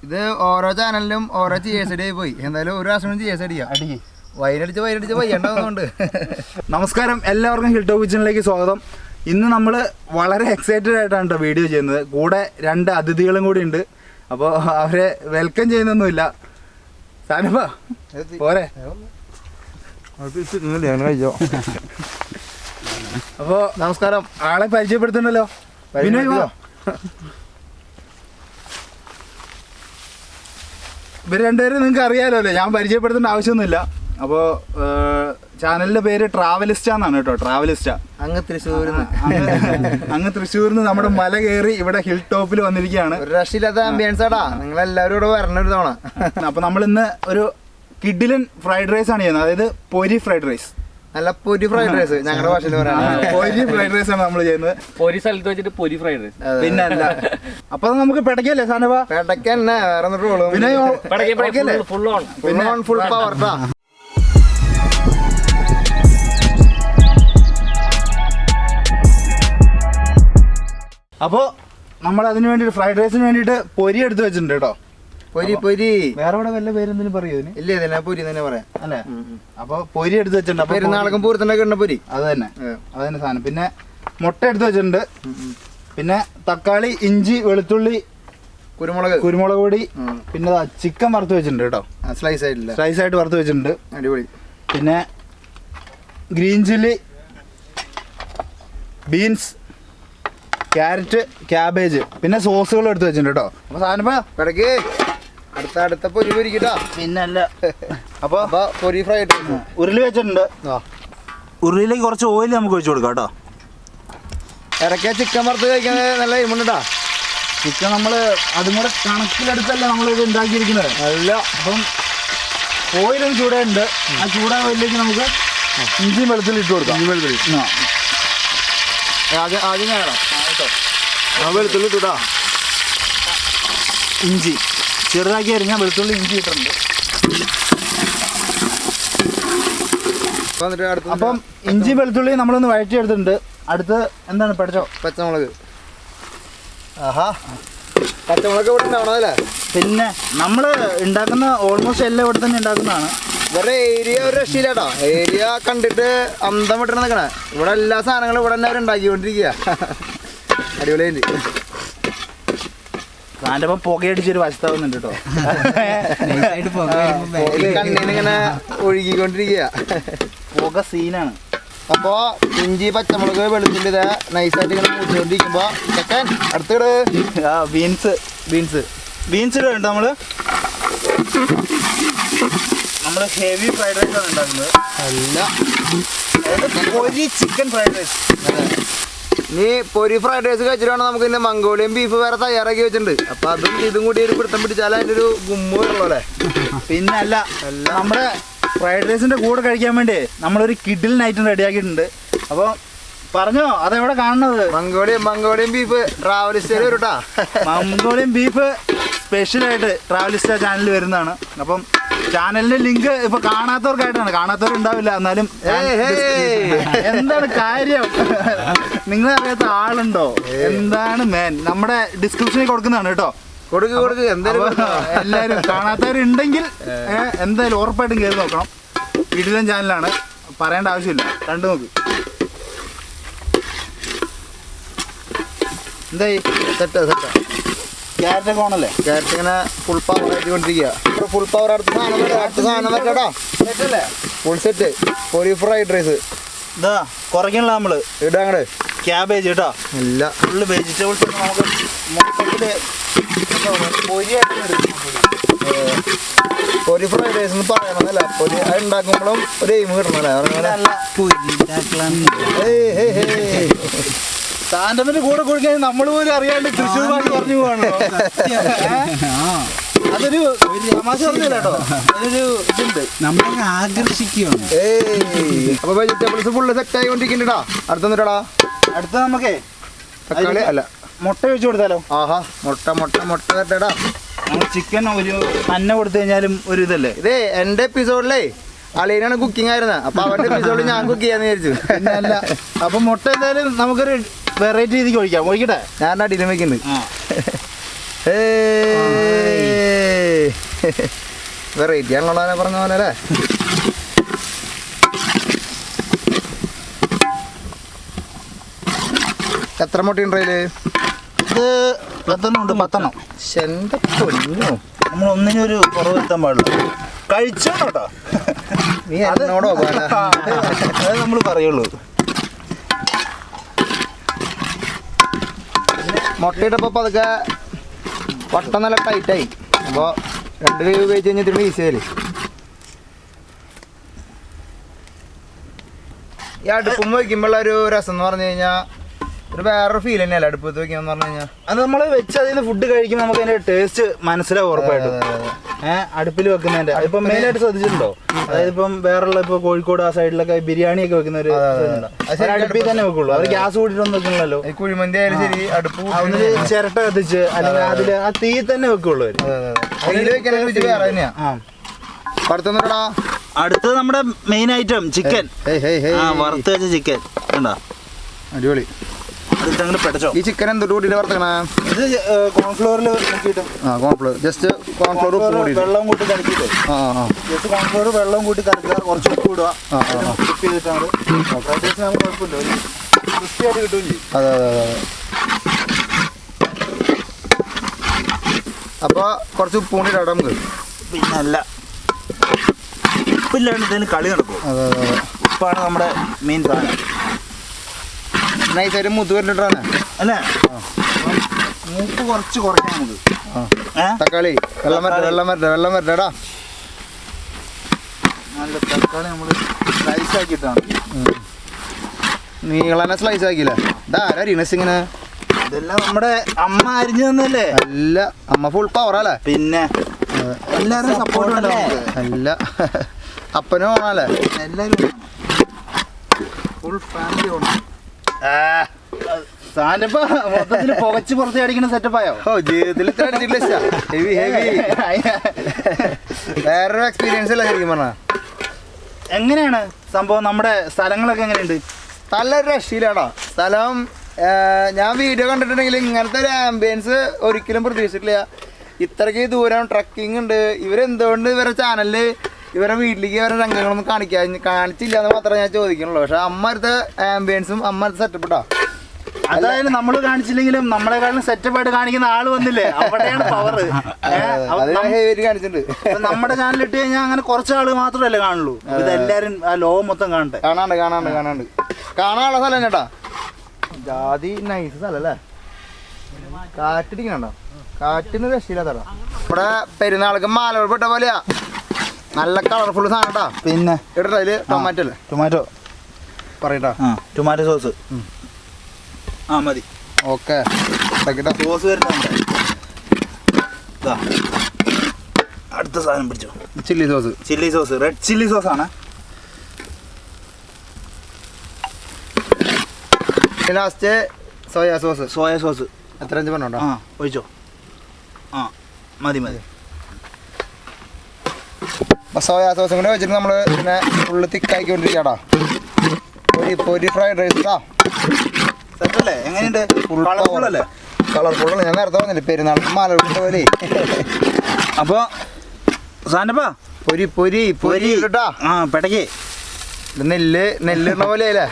ഇത് ഓരോ ചാനലിലും ഓരോ GSD പോയി. എന്തായാലും ഒരു പ്രാവശ്യം GSD വൈനടിച്ച് വയ്യണ്ടാവുന്നുണ്ട്. നമസ്കാരം, എല്ലാവർക്കും ഹിൽടോപ്പ് കിച്ചണിലേക്ക് സ്വാഗതം. ഇന്ന് നമ്മൾ വളരെ എക്സൈറ്റഡ് ആയിട്ടാണ് കേട്ടോ വീഡിയോ ചെയ്യുന്നത്. കൂടെ 2 അതിഥികളും കൂടി ഉണ്ട്. അപ്പോൾ അവരെ വെൽക്കം ചെയ്യുന്നൊന്നുമില്ല. സാനപ്പാ പോരെ. അപ്പോൾ നമസ്കാരം. ആളെ പരിചയപ്പെടുത്തണ്ടല്ലോ. വിനോയ് വാ. ഇവർ രണ്ടുപേരും നിങ്ങൾക്ക് അറിയാലോ അല്ലേ, ഞാൻ പരിചയപ്പെടുത്തേണ്ട ആവശ്യമൊന്നുമില്ല. അപ്പോൾ ചാനലിൻ്റെ പേര് ട്രാവലിസ്റ്റ എന്നാണ് കേട്ടോ. ട്രാവലിസ്റ്റ അങ്ങ് തൃശ്ശൂരിൽ നിന്ന് നമ്മുടെ മല കയറി ഇവിടെ ഹിൽ ടോപ്പിൽ വന്നിരിക്കുകയാണ്. ഒരു രക്ഷയില്ലാത്ത ആംബിയൻസ് ആടാ. നിങ്ങളെല്ലാവരും ഇവിടെ വരണം ഒരു തവണ. അപ്പോൾ നമ്മളിന്ന് ഒരു കിഡിലൻ ഫ്രൈഡ് റൈസ് ആണ് ചെയ്യുന്നത്. അതായത് പൊരി ഫ്രൈഡ് റൈസ്. നല്ല പൊരി ഫ്രൈഡ് റൈസ് ഞങ്ങളുടെ ഭാഷയിൽ പറയാം. പൊരി ഫ്രൈഡ് റൈസ് ആണ് നമ്മൾ ചെയ്യുന്നത്. പൊരി സ്ഥലത്ത് വെച്ചിട്ട് പൊരി ഫ്രൈഡ് റൈസ്. പിന്നെ അല്ല, അപ്പൊ നമുക്ക് പെടക്കല്ലേ സാനപ്പാ? പെടക്കന്നെ വേറെ ഫുൾ പവർ. അപ്പോൾ നമ്മൾ അതിന് വേണ്ടിയിട്ട് ഫ്രൈഡ് റൈസിന് വേണ്ടിയിട്ട് പൊരി എടുത്ത് വെച്ചിട്ടുണ്ട് കേട്ടോ. പൊരി വേറെ ഇവിടെ വല്ല പേരെന്തെങ്കിലും പറയൂ ഇതിന്? ഇല്ല ഇതിനെ പൊരി തന്നെ പറയാം അല്ലേ? അപ്പൊ പൊരി എടുത്ത് വെച്ചിട്ടുണ്ട്. പെരുന്നാളക്കും പൂരത്തിനൊക്കെ ഇടുന്ന പൊരി അത് തന്നെ സാധനം. പിന്നെ മുട്ട എടുത്ത് വെച്ചിട്ടുണ്ട്. പിന്നെ തക്കാളി, ഇഞ്ചി, വെളുത്തുള്ളി, കുരുമുളക് പൊടി, പിന്നെ ചിക്കൻ വറുത്ത് വെച്ചിട്ടുണ്ട് കേട്ടോ. സ്ലൈസ് ആയിട്ട് വറുത്ത് വെച്ചിട്ടുണ്ട്. അടിപൊളി. പിന്നെ green chilli, beans, carrot, cabbage, പിന്നെ സോസുകൾ എടുത്ത് വെച്ചിട്ടുണ്ട് കേട്ടോ. അപ്പൊ സാധനം കിടക്ക് അടുത്ത പൊരി പൊരിക്കട്ടോ. പിന്നെ അല്ല, അപ്പൊ പൊരി ഫ്രൈ ഉരുളി വെച്ചിട്ടുണ്ട്. ഉരുളിയിലേക്ക് കുറച്ച് ഓയിൽ നമുക്ക് ഒഴിച്ചു കൊടുക്കാം കേട്ടോ. ഇടയ്ക്ക് ചിക്കൻ വറുത്ത് കഴിക്കുന്നത് നല്ല എരിമുണ്ടാ. ചിക്കൻ നമ്മൾ അതും കൂടെ കണക്കിലെടുത്തല്ല നമ്മളിത് ഉണ്ടാക്കിയിരിക്കുന്നത്. അല്ല, അപ്പം ഓയിലും ചൂടുണ്ട്. ആ ചൂടായ ഓയിലേക്ക് നമുക്ക് ഇഞ്ചിയും വെളുത്തുള്ളി ഇട്ട് കൊടുക്കാം. ആദ്യം വേണം വെളുത്തുള്ളി ഇട്ടാ. ഇഞ്ചി ചെറുതാക്കി അരിഞ്ഞാൽ വെളുത്തുള്ളി, ഇഞ്ചി ഇട്ടിട്ടുണ്ട്. അപ്പം ഇഞ്ചി വെളുത്തുള്ളി നമ്മളൊന്ന് വഴറ്റിയെടുത്തിട്ടുണ്ട്. അടുത്ത് എന്താണ് പഠിച്ചോ? പച്ചമുളക്. ആഹാ, പച്ചമുളക് ഇവിടെ ഉണ്ടാവണതല്ലേ? പിന്നെ നമ്മൾ ഉണ്ടാക്കുന്ന ഓൾമോസ്റ്റ് എല്ലാം ഇവിടെ തന്നെ ഉണ്ടാക്കുന്നതാണ്. ഇവരുടെ ഏരിയ ഒരു രക്ഷയില്ലാട്ടോ. ഏരിയ കണ്ടിട്ട് അന്തം വിട്ടണ നിൽക്കണേ. ഇവിടെ എല്ലാ സാധനങ്ങളും ഇവിടെ തന്നെ അവരുണ്ടാക്കിക്കൊണ്ടിരിക്കുക. അടിപൊളിയായിട്ട് അതിൻ്റെ ഒപ്പം പുകയടിച്ചൊരു വശത്താവുന്നുണ്ട് കേട്ടോ. കണ്ണീന്നിങ്ങനെ ഒഴുകിക്കൊണ്ടിരിക്കുക. പുക സീനാണ്. അപ്പോൾ ഇഞ്ചി, പച്ചമുളക്, വെളുത്തുള്ളി ഇതാ നൈസായിട്ട് ഇങ്ങനെ മൂച്ചുകൊണ്ടിരിക്കുമ്പോൾ ചെക്കൻ അടുത്തിട് ബീൻസ് ഇടുന്നുണ്ട്. നമ്മൾ ഹെവി ഫ്രൈഡ് റൈസ് ആണ് ഉണ്ടാക്കുന്നത്. അല്ല, പൊരി ചിക്കൻ ഫ്രൈഡ് റൈസ്. ഇനി പൊരി ഫ്രൈഡ് റൈസ് കഴിച്ചിട്ട് വേണം നമുക്ക് ഇന്ന് മംഗോളിയൻ ബീഫ് വേറെ തയ്യാറാക്കി വെച്ചിട്ടുണ്ട്. അപ്പം അതും ഇതും കൂടി ഒരു പിടുത്തം പിടിച്ചാൽ അതിൻ്റെ ഒരു ഗുമ്മ വരുള്ളൂ അല്ലേ? പിന്നെ അല്ല, നമ്മുടെ ഫ്രൈഡ് റൈസിൻ്റെ കൂടെ കഴിക്കാൻ വേണ്ടി നമ്മളൊരു കിഡിൽ ഐറ്റം റെഡിയാക്കിയിട്ടുണ്ട്. അപ്പോൾ പറഞ്ഞോ, അതെവിടെ കാണുന്നത്? മംഗോളിയൻ ബീഫ് ട്രാവലിസ്റ്റയിൽ വരൂട്ടാ. മംഗോളിയൻ ബീഫ് സ്പെഷ്യലായിട്ട് ട്രാവലിസ്റ്റ ചാനലിൽ വരുന്നതാണ്. അപ്പം ചാനലിന്റെ ലിങ്ക് ഇപ്പൊ കാണാത്തവരുണ്ടാവില്ല. എന്നാലും എന്താണ് കാര്യം, നിങ്ങളറിയാത്ത ആളുണ്ടോ? എന്താണ് നമ്മുടെ ഡിസ്ക്രിപ്ഷനിൽ കൊടുക്കുന്നതാണ് കേട്ടോ. കൊടുക്ക് എല്ലാവരും കാണാത്തവരുണ്ടെങ്കിൽ എന്തായാലും ഉറപ്പായിട്ടും കയറി നോക്കണം. കിടിലൻ ചാനലാണ്, പറയേണ്ട ആവശ്യമില്ല. കണ്ടു നോക്ക്. എന്തായി? സെറ്റാ ക്യാരറ്റൊക്കെ ആണല്ലേ? ക്യാരറ്റ് ഇങ്ങനെ ഫുൾ പവർ ആയിക്കൊണ്ടിരിക്കുക. ഫുൾ പവർ അടുത്ത സാധനം വെക്കടാ. ഫുൾ സെറ്റ് പൊരി ഫ്രൈഡ് റൈസ്. ഇതാ കുറയ്ക്കണല്ലോ നമ്മള്. ഇടാങ്ങട് ക്യാബേജ് കേട്ടോ. ഇല്ല, ഫുള്ള് വെജിറ്റബിൾസ് നമുക്ക് മൊത്തത്തില് പൊരി ഫ്രൈഡ് റൈസ് എന്ന് പറയണമെന്നല്ല, പൊരി അത് ഉണ്ടാക്കുമ്പോഴും ഒരു എയിം കിട്ടണല്ലേ. സാന്റപ്പന്റെ കൂടെ കൊടുക്കാൻ നമ്മൾ പോലും അറിയാണ്ട് തൃശ്ശൂർ ഭാഷ പറഞ്ഞു പോകണോ? അതൊരു തമാശ പറഞ്ഞല്ലോ കേട്ടോ. അതൊരു ഇതുണ്ട്, നമ്മളെ ആകർഷിക്കുകയാണ്. അപ്പൊ വെജിറ്റബിൾസ് ഫുള്ള് സെറ്റ് ആയിക്കൊണ്ടിരിക്കണ്ടാ. അടുത്ത നമുക്കേ തക്കാളി അല്ല മുട്ട വെച്ച് കൊടുത്താലോ? ആഹാ, മുട്ട തട്ടടാ. നമ്മൾ ചിക്കൻ ഒരു അന്ന കൊടുത്തു കഴിഞ്ഞാലും ഒരു ഇതല്ലേ. ഇതേ എന്റെ എപ്പിസോഡിലേ അളിയനാണ് കുക്കിംഗ് ആയിരുന്നത്. അപ്പൊ അവന്റെ എപ്പിസോഡിൽ ഞാൻ കുക്ക് ചെയ്യാന്ന് വിചാരിച്ചു. പിന്നെ അല്ല, അപ്പൊ മുട്ട എന്തായാലും നമുക്കൊരു വെറൈറ്റി രീതിക്ക് ഒഴിക്കട്ടെ. ഞാൻ അടിയിലും വെക്കുന്നുണ്ട്. വെറൈറ്റി ആണല്ലോ പറഞ്ഞ പോലെ അല്ലേ. എത്ര മുട്ടയുണ്ട് അതില്? ഇത് 10 ഉണ്ട്. 10. എന്റെ പൊന്നോ, നമ്മൾ ഒന്നിനും ഒരു കുറവ് വരുത്താൻ പാടില്ല. കഴിച്ചോ കേട്ടോ, നീ എന്നോടോ പോലെ അത് നമ്മൾ പറയുള്ളൂ. മുട്ടയിട്ടപ്പോൾ പതുക്കെ വട്ടം നല്ല ടൈറ്റായി. അപ്പോൾ 2 കൈ ഉപയോഗിച്ച് കഴിഞ്ഞാൽ ഇത്തിരി ഈസി ആയില്ലേ. ഈ അടുപ്പം വയ്ക്കുമ്പോഴുള്ള ഒരു രസം എന്ന് പറഞ്ഞു കഴിഞ്ഞാൽ ഒരു വേറൊരു ഫീൽ തന്നെയല്ലേ അടുപ്പത്ത് വയ്ക്കാന്ന് പറഞ്ഞു കഴിഞ്ഞാൽ. അത് നമ്മൾ വെച്ച് അതിൽ നിന്ന് ഫുഡ് കഴിക്കുമ്പോൾ നമുക്ക് അതിന്റെ ടേസ്റ്റ് മനസ്സിലാവും ഉറപ്പായിട്ടും. അടുപ്പിൽ വെക്കുന്നതിന്റെ ഇപ്പം മെയിനായിട്ട് ശ്രദ്ധിച്ചിട്ടുണ്ടോ? അതായത് ഇപ്പം വേറുള്ള ഇപ്പൊ കോഴിക്കോട് ആ സൈഡിലൊക്കെ ബിരിയാണി ഒക്കെ വെക്കുന്ന ഒരു അടുപ്പിൽ തന്നെ വെക്കുള്ളൂ. അത് ഗ്യാസ് കൂട്ടിട്ടൊന്നും വെക്കണല്ലോ. കുഴിമന്തി ആയാലും ശരി അടുപ്പ് അതില് ചിരട്ട കത്തിച്ച് അല്ലെങ്കിൽ അതില് ആ തീ തന്നെ വെക്കുള്ളൂ. വേറെ തന്നെയാ. അടുത്തൊന്നുടാ, അടുത്തത് നമ്മുടെ മെയിൻ ഐറ്റം ചിക്കൻ. വറുത്ത് വെച്ച ചിക്കൻ കണ്ടോ, അടിപൊളി. ഈ ചിക്കൻ എന്തൊട്ട് കൂട്ടിട്ട് വറുത്തണ? ഇത് കോൺഫ്ലോറിൽ നോക്കിയിട്ട് കോൺഫ്ലോർ, ജസ്റ്റ് കോൺഫ്ലോർ ഉപ്പ് കൂടി വെള്ളം കൂട്ടി കലക്കിയിട്ട് ജസ്റ്റ് കോൺഫ്ലോർ വെള്ളം കൂട്ടി കലക്കുക, കുറച്ച് ഉപ്പ് ഇടുക, ടിപ്പ് ചെയ്തിട്ടാണ് കുഴപ്പമില്ല, ഒരു ക്രിസ്പി ആയിട്ട് കിട്ടുകയും ചെയ്യും. അതെ അതെ അതെ. അപ്പോൾ കുറച്ച് ഉപ്പ് കൂടി ഇടാം നമുക്ക്. പിന്നെ അല്ല, ഉപ്പില്ലാണ്ട് ഇതിന് കളി നടക്കും. അതെ അതെ അതെ. ഉപ്പാണ് നമ്മുടെ മെയിൻ സാധനം. നൈസായിട്ട് മൂത്ത് വരുന്നിട്ടാണ് അല്ലേ? മൂപ്പ് കുറച്ച് കുറയ്ക്കാം നമുക്ക്. തക്കാളി വെള്ളം വരട്ടെടാ. നല്ല തക്കാളി നമ്മൾ സ്ലൈസ് ആക്കിയിട്ടാണ്. നീളനെ സ്ലൈസ് ആക്കിയില്ല. ഇതാരാ അരിയണസ് ഇങ്ങനെ? ഇതെല്ലാം നമ്മുടെ അമ്മ അരിഞ്ഞു തന്നല്ലേ? അല്ല, അമ്മ ഫുൾ പവറല്ലേ. പിന്നെ എല്ലാവരും സപ്പോർട്ട് അല്ല, അപ്പനും ഓണല്ലേ? എല്ലാവരും ഫുൾ ഫാമിലി ഓണം. സാധനപ്പോ മൊത്തത്തിൽ പുകച്ച് പുറത്ത് അടിക്കുന്ന സെറ്റപ്പായോ? ഓ, ജീവിതത്തിൽ ഇത്ര അടിച്ചിട്ടില്ല. Heavy heavy. വേറൊരു എക്സ്പീരിയൻസ് അല്ല ശരിക്കും പറഞ്ഞാ. എങ്ങനെയാണ് സംഭവം? നമ്മുടെ സ്ഥലങ്ങളൊക്കെ എങ്ങനെയുണ്ട്? നല്ലൊരു രക്ഷയിലാടാ സ്ഥലം. ഞാൻ വീഡിയോ കണ്ടിട്ടുണ്ടെങ്കിൽ ഇങ്ങനത്തെ ഒരു ആംബിയൻസ് ഒരിക്കലും പ്രതീക്ഷിച്ചിട്ടില്ല. ഇത്രയ്ക്ക് ദൂരം ട്രക്കിംഗ് ഉണ്ട്. ഇവരെന്തുകൊണ്ട് ഇവരുടെ ചാനലിൽ ഇവരുടെ വീട്ടിലേക്ക് ഇവരുടെ രംഗങ്ങളൊന്നും കാണിച്ചില്ല എന്ന് മാത്രമേ ഞാൻ ചോദിക്കുന്നുള്ളൂ. പക്ഷെ അമ്മടുത്തെ ആംബിയൻസും അമ്മടുത്തെ സെറ്റപ്പ് ഇട്ടാ. അതായത് നമ്മൾ കാണിച്ചില്ലെങ്കിലും നമ്മളെക്കാളും സെറ്റപ്പായിട്ട് കാണിക്കുന്ന ആള് വന്നില്ലേ, അവിടെയാണ് പവർ. കാണിച്ചിട്ടുണ്ട്. നമ്മുടെ ചാനൽ ഇട്ട് കഴിഞ്ഞാൽ അങ്ങനെ കുറച്ച് ആള് മാത്രമല്ലേ കാണുള്ളൂ. ഇതെല്ലാരും ആ ലോകം മൊത്തം കാണട്ടെ. കാണാനുള്ള സ്ഥലം ചേട്ടാ. ജാതി നൈസ് സ്ഥലം അല്ലേ. കാറ്റിടിക്കണോ? കാറ്റിന് രക്ഷയില്ലാത്തടാ. ഇവിടെ പെരുന്നാൾക്ക് മാലവെപ്പ് ഇട്ട പോലെയാ. നല്ല കളർഫുൾ സാധനം കേട്ടാ. പിന്നെ ഇടട്ടെ അതില് ടൊമാറ്റോ അല്ലേ? ടൊമാറ്റോ പറയട്ടാ. ടൊമാറ്റോ സോസ് മതി. ഓക്കെ, സോസ് വരുന്നുണ്ട്. അടുത്ത സാധനം പിടിച്ചോ. Chilli sauce red chilli sauce ആണ്. Last soya sauce. എത്ര അഞ്ച് പറഞ്ഞോട്ടോ? ഒഴിച്ചോ. മതി. അപ്പോൾ സോയാ സോസും കൂടെ വെച്ചിട്ട് നമ്മൾ പിന്നെ ഫുള്ള് തിക്കായിക്കൊണ്ടിരിക്കടാ. പൊരി ഫ്രൈഡ് റൈസ് കേട്ടോ. സെറ്റല്ലേ? എങ്ങനെയുണ്ട്? കളർഫുള്ളല്ലേ? കളർഫുള്ളാണ്. ഞാൻ നേരത്തെ പറഞ്ഞില്ലേ പെരുന്നാൾക്ക് മാല പോലെ. അപ്പോൾ സാധനപ്പാ പൊരി കേട്ടാ. പെടക്ക് നെല്ലിടണ പോലെ അല്ലേ?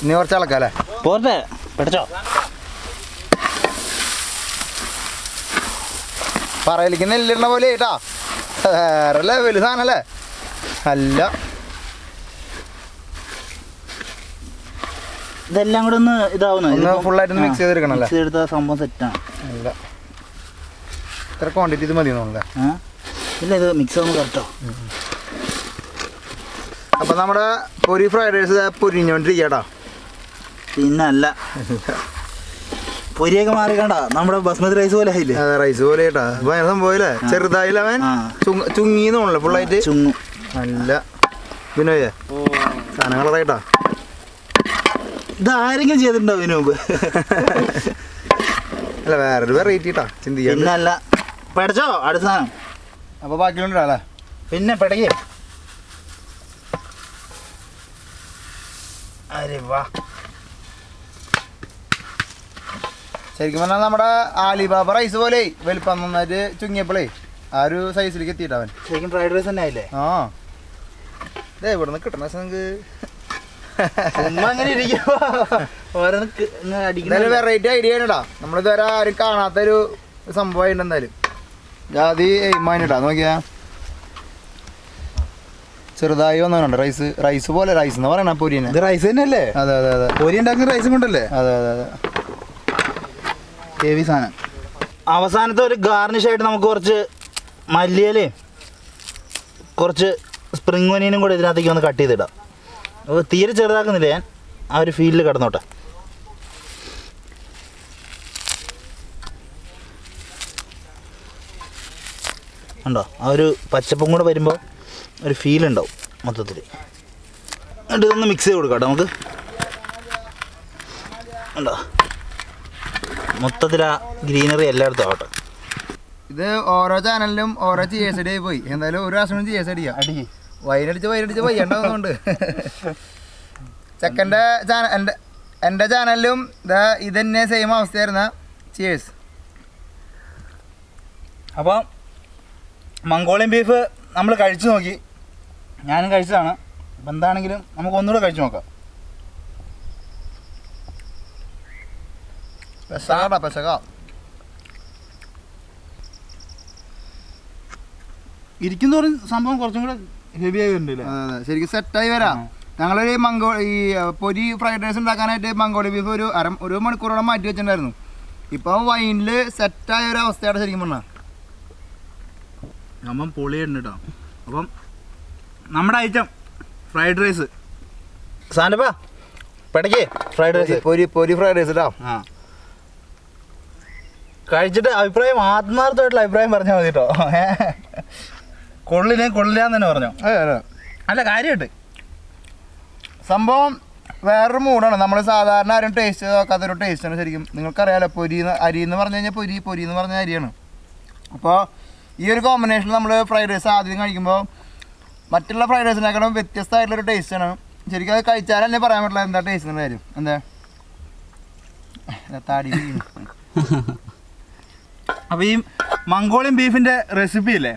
ഇനി കുറച്ച് അളക്കല്ലേ? പോരട്ടെ, പെടച്ചോ. പറയലിക്ക് നെല്ലിടണ പോലെ കേട്ടാ. വേറെ ലെവല് സാധനല്ലേ? അല്ല, ഇതെല്ലാം കൂടെ ഒന്ന് ഇതാവുന്നു. ഫുള്ളായിട്ട് മിക്സ് ചെയ്തെടുക്കണല്ലേ? എടുത്ത സംഭവം സെറ്റാണ്. അല്ല, ഇത്ര ക്വാണ്ടിറ്റി ഇത് മതി തോന്നുന്നല്ലേ? ഇല്ല, ഇത് മിക്സ് ആവുമ്പോൾ കറക്റ്റോ. അപ്പം നമ്മുടെ പൊരി ഫ്രൈഡ് റൈസ് പൊരിഞ്ഞോണ്ടിരിക്കട്ടാ. പിന്നല്ല, പൊരിയൊക്കെ മാറിക്കണ്ട. നമ്മുടെ ബസ്മതി റൈസ് പോലെ ആയില്ലേ? അതെ, റൈസ് പോലെ കേട്ടാ. സംഭവം പോലെ ചെറുതായില്ല. അവൻ ചുങ്ങിന്ന് തോന്നല്ലേ ഫുള്ളായിട്ട്? ചുങ്ങു. അല്ല വിനോയേ, സാധനങ്ങളായിട്ടാ. ഇതാരെങ്കിലും ചെയ്തിട്ടുണ്ടോ ഇതിനു മുമ്പ്? അല്ല, വേറൊരു വെറൈറ്റി ഇട്ടാ ചിന്തിക്കാൻ. പിന്നല്ല, പെടച്ചോ അടുത്ത സാധനം. അപ്പോൾ ബാക്കിയുണ്ടല്ലേ? പിന്നെ പെടക്കേ. അരെ വാ. ശരിക്കും പറഞ്ഞാൽ നമ്മുടെ ആലിബാബ റൈസ് പോലെ വലിപ്പം നന്നായിട്ട് ചുങ്ങിയപ്പോഴേ ആ ഒരു സൈസിലേക്ക് എത്തിയിട്ട് അവൻ ശരിക്കും ഫ്രൈഡ് റൈസ് തന്നെ ആയില്ലേ? ആ ഇതേ ഇവിടെ നിന്ന് കിട്ടണ നിങ്ങൾക്ക് അങ്ങനെ ഇരിക്കുമ്പോ എന്തായാലും വെറൈറ്റി ഐഡിയ ആണിടാ. നമ്മളിതുവരെ ആരും കാണാത്തൊരു സംഭവമായിട്ട് എന്തായാലും ജാതി എയിമാനിട്ടാ. നോക്കിയാ ചെറുതായി വന്നവനുണ്ട് റൈസ് പോലെ. റൈസ് എന്ന് പറയണ പൊരിനെ. ഇത് റൈസ് തന്നെയല്ലേ? അതെ അതെ അതെ. പൊരി ഉണ്ടാക്കുന്ന റൈസും കൊണ്ടല്ലേ? അതെ അതെ അതെ. ഹെവി സാധനം. അവസാനത്തെ ഒരു ഗാർണിഷ് ആയിട്ട് നമുക്ക് കുറച്ച് മല്ലിയിലയും കുറച്ച് സ്പ്രിംഗ് ഒനിയനും കൂടെ ഇതിനകത്തേക്ക് ഒന്ന് കട്ട് ചെയ്തിടാം. അപ്പോൾ തീരെ ചെറുതാക്കുന്നില്ല ഞാൻ, ആ ഒരു ഫീലിൽ കിടന്നോട്ടെ. ഉണ്ടോ? ആ ഒരു പച്ചപ്പും കൂടെ വരുമ്പോൾ ഒരു ഫീൽ ഉണ്ടാവും മൊത്തത്തിൽ. എന്നിട്ട് ഇതൊന്ന് മിക്സ് ചെയ്ത് കൊടുക്കാം നമുക്ക്. ഉണ്ടോ? മൊത്തത്തിൽ ആ ഗ്രീനറി എല്ലായിടത്തും ആവട്ടെ. ഇത് ഓരോ ചാനലിലും ഓരോ GS അടി പോയി. എന്തായാലും ഒരു പ്രാവശ്യം GS അടിക്കാം. വൈനടിച്ച് വയ്യണ്ടാവുന്നുണ്ട്. ചെക്കൻ്റെ ചാനൽ എൻ്റെ ചാനലിലും ഇത് തന്നെ സെയിം അവസ്ഥയായിരുന്ന. ചിയേഴ്സ്. അപ്പോൾ മംഗോളിയൻ ബീഫ് നമ്മൾ കഴിച്ചു നോക്കി, ഞാനും കഴിച്ചതാണ്. അപ്പം എന്താണെങ്കിലും നമുക്ക് ഒന്നുകൂടെ കഴിച്ചു നോക്കാം. പെശക ഇരിക്കും തോറും സംഭവം കുറച്ചും കൂടെ ഹെവി ആയി വരുന്നുണ്ട്. അതെ ശരിക്കും സെറ്റായി വരാം. ഞങ്ങളൊരു ഈ പൊരി ഫ്രൈഡ് റൈസ് ഉണ്ടാക്കാനായിട്ട് മംഗോളി ബീഫ് ഒരു മണിക്കൂറോളം മാറ്റി വെച്ചിട്ടുണ്ടായിരുന്നു. ഇപ്പം വൈനിൽ സെറ്റായ ഒരു അവസ്ഥയാണ് ശരിക്കും പറഞ്ഞാൽ. അപ്പം പൊളിയുണ്ട് കേട്ടോ. അപ്പം നമ്മുടെ ഐറ്റം ഫ്രൈഡ് റൈസ്. സാന്റപ്പാ പെടക്കേ ഫ്രൈഡ് റൈസ്, പൊരി ഫ്രൈഡ് റൈസ് ഇടാം. ആ കഴിച്ചിട്ട് അഭിപ്രായം, ആത്മാർത്ഥമായിട്ടുള്ള അഭിപ്രായം പറഞ്ഞാൽ മതി കേട്ടോ. കൊള്ളില്ലാന്ന് തന്നെ പറഞ്ഞോ? അല്ല കാര്യമായിട്ട് സംഭവം വേറൊരു മൂടാണ്. നമ്മൾ സാധാരണ ആരും ടേസ്റ്റ് നോക്കാത്തൊരു ടേസ്റ്റാണ് ശരിക്കും. നിങ്ങൾക്കറിയാലോ അരി എന്ന് പറഞ്ഞു കഴിഞ്ഞാൽ പൊരി എന്ന് പറഞ്ഞ അരിയാണ്. അപ്പോൾ ഈ ഒരു കോമ്പിനേഷനിൽ നമ്മൾ ഫ്രൈഡ് റൈസ് ആദ്യം കഴിക്കുമ്പോൾ മറ്റുള്ള ഫ്രൈഡ് റൈസിനേക്കാളും വ്യത്യസ്തമായിട്ടുള്ളൊരു ടേസ്റ്റാണ് ശരിക്കും. അത് കഴിച്ചാലല്ലേ പറയാൻ പറ്റില്ല എന്താ ടേസ്റ്റ് എന്ന കാര്യം. എന്താ താടി. അപ്പോൾ ഈ മംഗോളിയൻ ബീഫിൻ്റെ റെസിപ്പി ഇല്ലേ,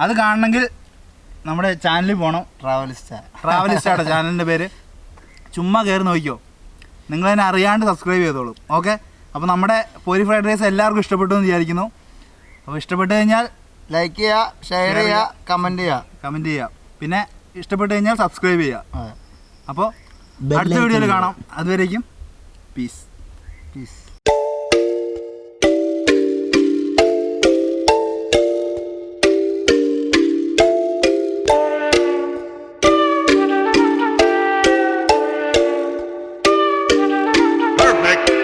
അത് കാണണമെങ്കിൽ നമ്മുടെ ചാനലിൽ പോകണം. ട്രാവലിസ്റ്റാണ് ചാനലിൻ്റെ പേര്. ചുമ്മാ കയറി നോക്കിയോ, നിങ്ങളതിനെ അറിയാണ്ട് സബ്സ്ക്രൈബ് ചെയ്തോളും. ഓക്കെ. അപ്പോൾ നമ്മുടെ പൊരി ഫ്രൈഡ് റൈസ് എല്ലാവർക്കും ഇഷ്ടപ്പെട്ടു എന്ന് വിചാരിക്കുന്നു. അപ്പോൾ ഇഷ്ടപ്പെട്ട് കഴിഞ്ഞാൽ ലൈക്ക് ചെയ്യുക, ഷെയർ ചെയ്യുക, കമൻറ്റ് ചെയ്യുക. പിന്നെ ഇഷ്ടപ്പെട്ട് കഴിഞ്ഞാൽ സബ്സ്ക്രൈബ് ചെയ്യുക. അപ്പോൾ അടുത്ത വീഡിയോയിൽ കാണാം. അതുവരേക്കും പീസ്.